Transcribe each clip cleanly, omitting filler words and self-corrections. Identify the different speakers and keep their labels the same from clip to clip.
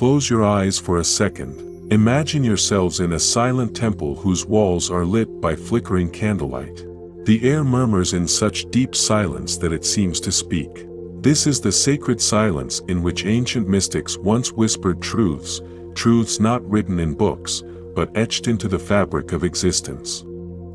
Speaker 1: close your eyes for a second. Imagine yourselves in a silent temple whose walls are lit by flickering candlelight. The air murmurs in such deep silence that it seems to speak. This is the sacred silence in which ancient mystics once whispered truths not written in books, but etched into the fabric of existence.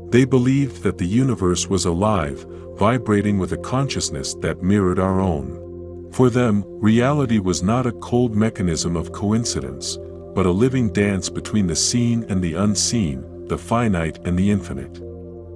Speaker 1: They believed that the universe was alive, vibrating with a consciousness that mirrored our own. For them, reality was not a cold mechanism of coincidence, but a living dance between the seen and the unseen, the finite and the infinite.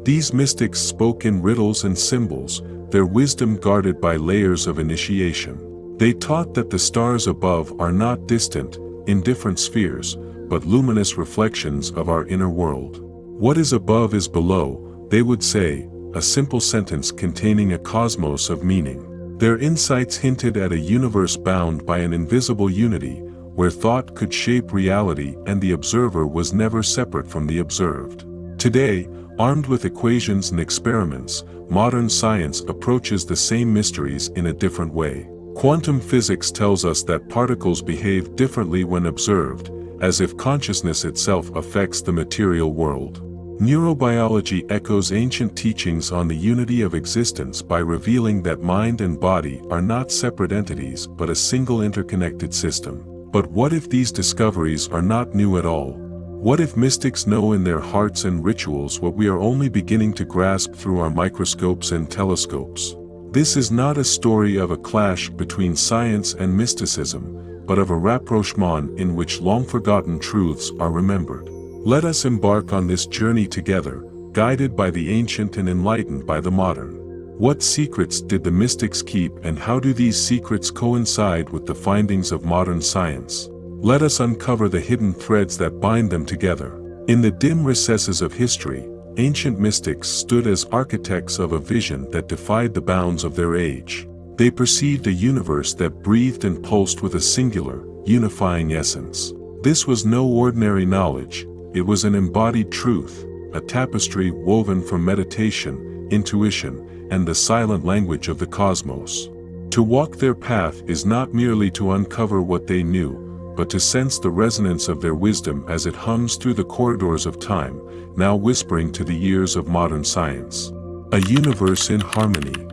Speaker 1: These mystics spoke in riddles and symbols, their wisdom guarded by layers of initiation. They taught that the stars above are not distant, indifferent spheres, but luminous reflections of our inner world. What is above is below, they would say, a simple sentence containing a cosmos of meaning. Their insights hinted at a universe bound by an invisible unity, where thought could shape reality and the observer was never separate from the observed. Today, armed with equations and experiments, modern science approaches the same mysteries in a different way. Quantum physics tells us that particles behave differently when observed, as if consciousness itself affects the material world. Neurobiology echoes ancient teachings on the unity of existence by revealing that mind and body are not separate entities but a single interconnected system. But what if these discoveries are not new at all? What if mystics know in their hearts and rituals what we are only beginning to grasp through our microscopes and telescopes? This is not a story of a clash between science and mysticism, but of a rapprochement in which long-forgotten truths are remembered. Let us embark on this journey together, guided by the ancient and enlightened by the modern. What secrets did the mystics keep, and how do these secrets coincide with the findings of modern science? Let us uncover the hidden threads that bind them together. In the dim recesses of history, ancient mystics stood as architects of a vision that defied the bounds of their age. They perceived a universe that breathed and pulsed with a singular, unifying essence. This was no ordinary knowledge, it was an embodied truth, a tapestry woven from meditation, intuition, and the silent language of the cosmos. To walk their path is not merely to uncover what they knew, but to sense the resonance of their wisdom as it hums through the corridors of time, now whispering to the ears of modern science. A universe in harmony.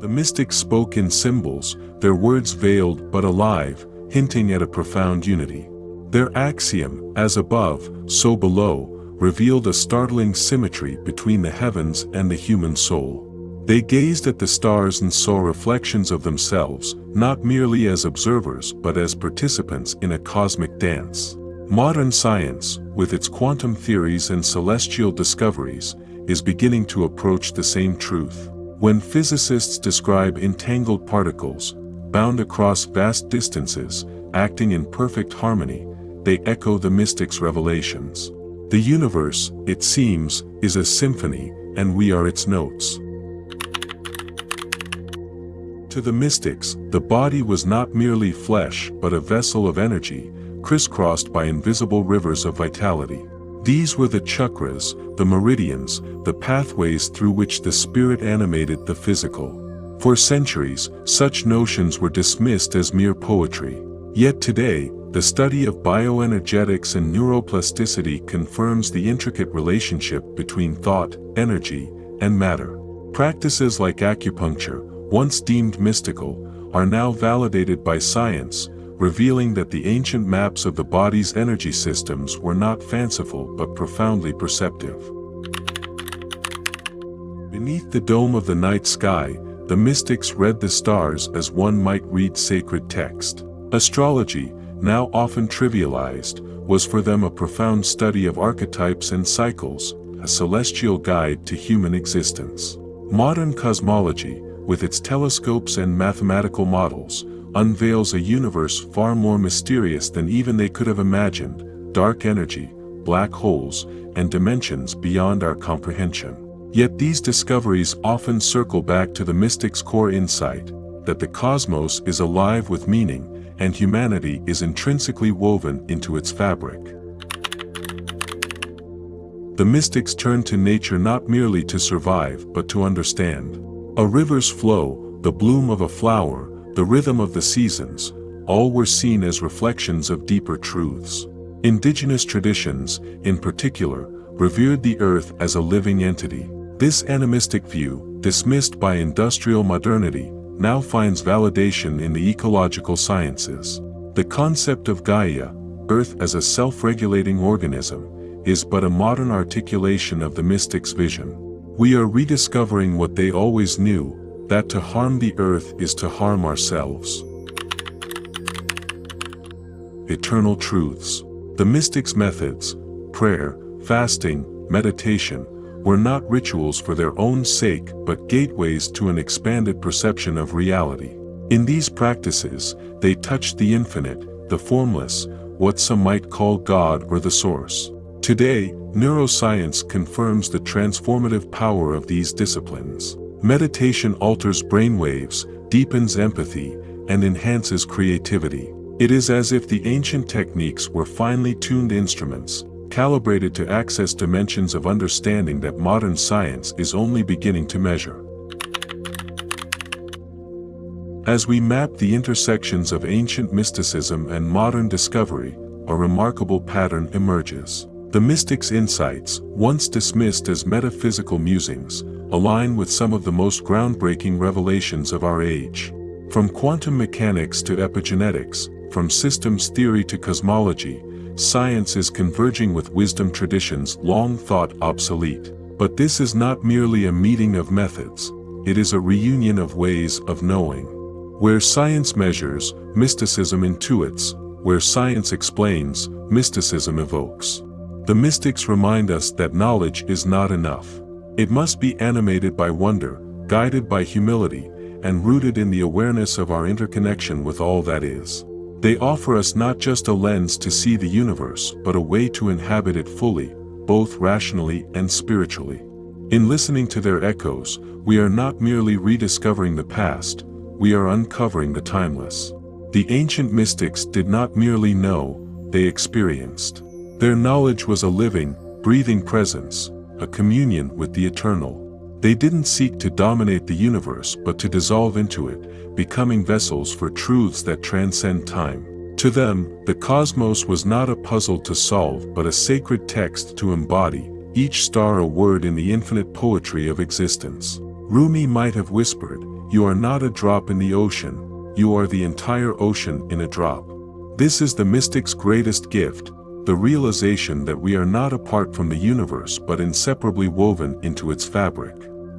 Speaker 1: The mystics spoke in symbols, their words veiled but alive, hinting at a profound unity. Their axiom, as above, so below, revealed a startling symmetry between the heavens and the human soul. They gazed at the stars and saw reflections of themselves, not merely as observers but as participants in a cosmic dance. Modern science, with its quantum theories and celestial discoveries, is beginning to approach the same truth. When physicists describe entangled particles, bound across vast distances, acting in perfect harmony, they echo the mystics' revelations. The universe, it seems, is a symphony, and we are its notes. To the mystics, the body was not merely flesh but a vessel of energy, crisscrossed by invisible rivers of vitality. These were the chakras, the meridians, the pathways through which the spirit animated the physical. For centuries, such notions were dismissed as mere poetry. Yet today, the study of bioenergetics and neuroplasticity confirms the intricate relationship between thought, energy, and matter. Practices like acupuncture, once deemed mystical, are now validated by science, revealing that the ancient maps of the body's energy systems were not fanciful but profoundly perceptive. Beneath the dome of the night sky, the mystics read the stars as one might read sacred text. Astrology, now often trivialized, was for them a profound study of archetypes and cycles, a celestial guide to human existence. Modern cosmology, with its telescopes and mathematical models, unveils a universe far more mysterious than even they could have imagined: dark energy, black holes, and dimensions beyond our comprehension. Yet these discoveries often circle back to the mystics' core insight, that the cosmos is alive with meaning, and humanity is intrinsically woven into its fabric. The mystics turned to nature not merely to survive but to understand. A river's flow, the bloom of a flower, the rhythm of the seasons, all were seen as reflections of deeper truths. Indigenous traditions, in particular, revered the earth as a living entity. This animistic view, dismissed by industrial modernity, now finds validation in the ecological sciences. The concept of Gaia, Earth as a self-regulating organism, is but a modern articulation of the mystics' vision. We are rediscovering what they always knew, that to harm the earth is to harm ourselves. Eternal truths. The mystics' methods, prayer, fasting, meditation, were not rituals for their own sake but gateways to an expanded perception of reality. In these practices, they touched the infinite, the formless, what some might call God or the source. Today, neuroscience confirms the transformative power of these disciplines. Meditation alters brainwaves, deepens empathy, and enhances creativity. It is as if the ancient techniques were finely tuned instruments, calibrated to access dimensions of understanding that modern science is only beginning to measure. As we map the intersections of ancient mysticism and modern discovery, a remarkable pattern emerges. The mystics' insights, once dismissed as metaphysical musings, align with some of the most groundbreaking revelations of our age. From quantum mechanics to epigenetics, from systems theory to cosmology, science is converging with wisdom traditions long thought obsolete. But this is not merely a meeting of methods, it is a reunion of ways of knowing. Where science measures, mysticism intuits; where science explains, mysticism evokes. The mystics remind us that knowledge is not enough. It must be animated by wonder, guided by humility, and rooted in the awareness of our interconnection with all that is. They offer us not just a lens to see the universe but a way to inhabit it fully, both rationally and spiritually. In listening to their echoes, we are not merely rediscovering the past, we are uncovering the timeless. The ancient mystics did not merely know, they experienced. Their knowledge was a living, breathing presence, a communion with the eternal. They didn't seek to dominate the universe but to dissolve into it, becoming vessels for truths that transcend time. To them, the cosmos was not a puzzle to solve but a sacred text to embody, each star a word in the infinite poetry of existence. Rumi might have whispered, "You are not a drop in the ocean, you are the entire ocean in a drop." This is the mystic's greatest gift, the realization that we are not apart from the universe but inseparably woven into its fabric.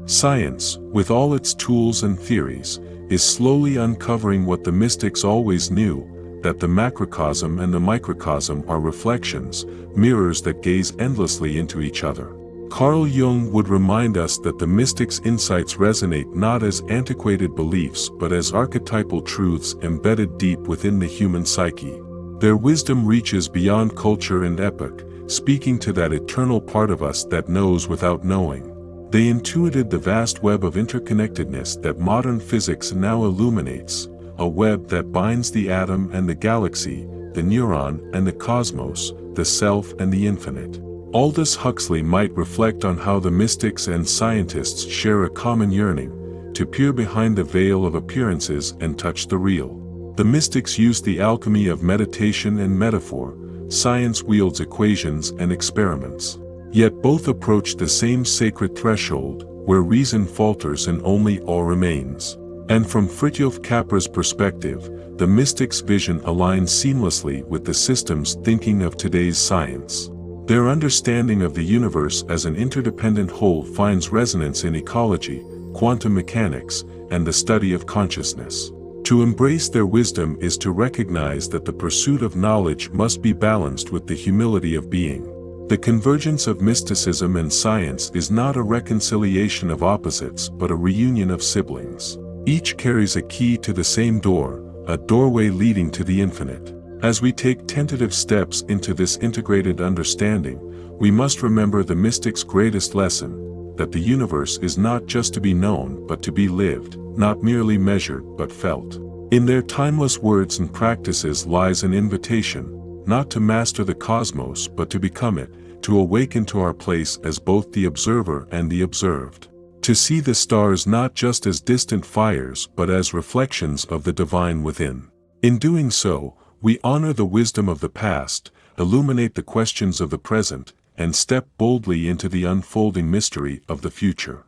Speaker 1: Science, with all its tools and theories, is slowly uncovering what the mystics always knew, that the macrocosm and the microcosm are reflections, mirrors that gaze endlessly into each other. Carl Jung would remind us that the mystics' insights resonate not as antiquated beliefs but as archetypal truths embedded deep within the human psyche. Their wisdom reaches beyond culture and epoch, speaking to that eternal part of us that knows without knowing. They intuited the vast web of interconnectedness that modern physics now illuminates, a web that binds the atom and the galaxy, the neuron and the cosmos, the self and the infinite. Aldous Huxley might reflect on how the mystics and scientists share a common yearning, to peer behind the veil of appearances and touch the real. The mystics used the alchemy of meditation and metaphor, science wields equations and experiments. Yet both approach the same sacred threshold, where reason falters and only awe remains. And from Fritjof Capra's perspective, the mystics' vision aligns seamlessly with the systems thinking of today's science. Their understanding of the universe as an interdependent whole finds resonance in ecology, quantum mechanics, and the study of consciousness. To embrace their wisdom is to recognize that the pursuit of knowledge must be balanced with the humility of being. The convergence of mysticism and science is not a reconciliation of opposites but a reunion of siblings. Each carries a key to the same door, a doorway leading to the infinite. As we take tentative steps into this integrated understanding, we must remember the mystic's greatest lesson, that the universe is not just to be known but to be lived, not merely measured but felt. In their timeless words and practices lies an invitation, not to master the cosmos but to become it, to awaken to our place as both the observer and the observed. To see the stars not just as distant fires but as reflections of the divine within. In doing so, we honor the wisdom of the past, illuminate the questions of the present, and step boldly into the unfolding mystery of the future.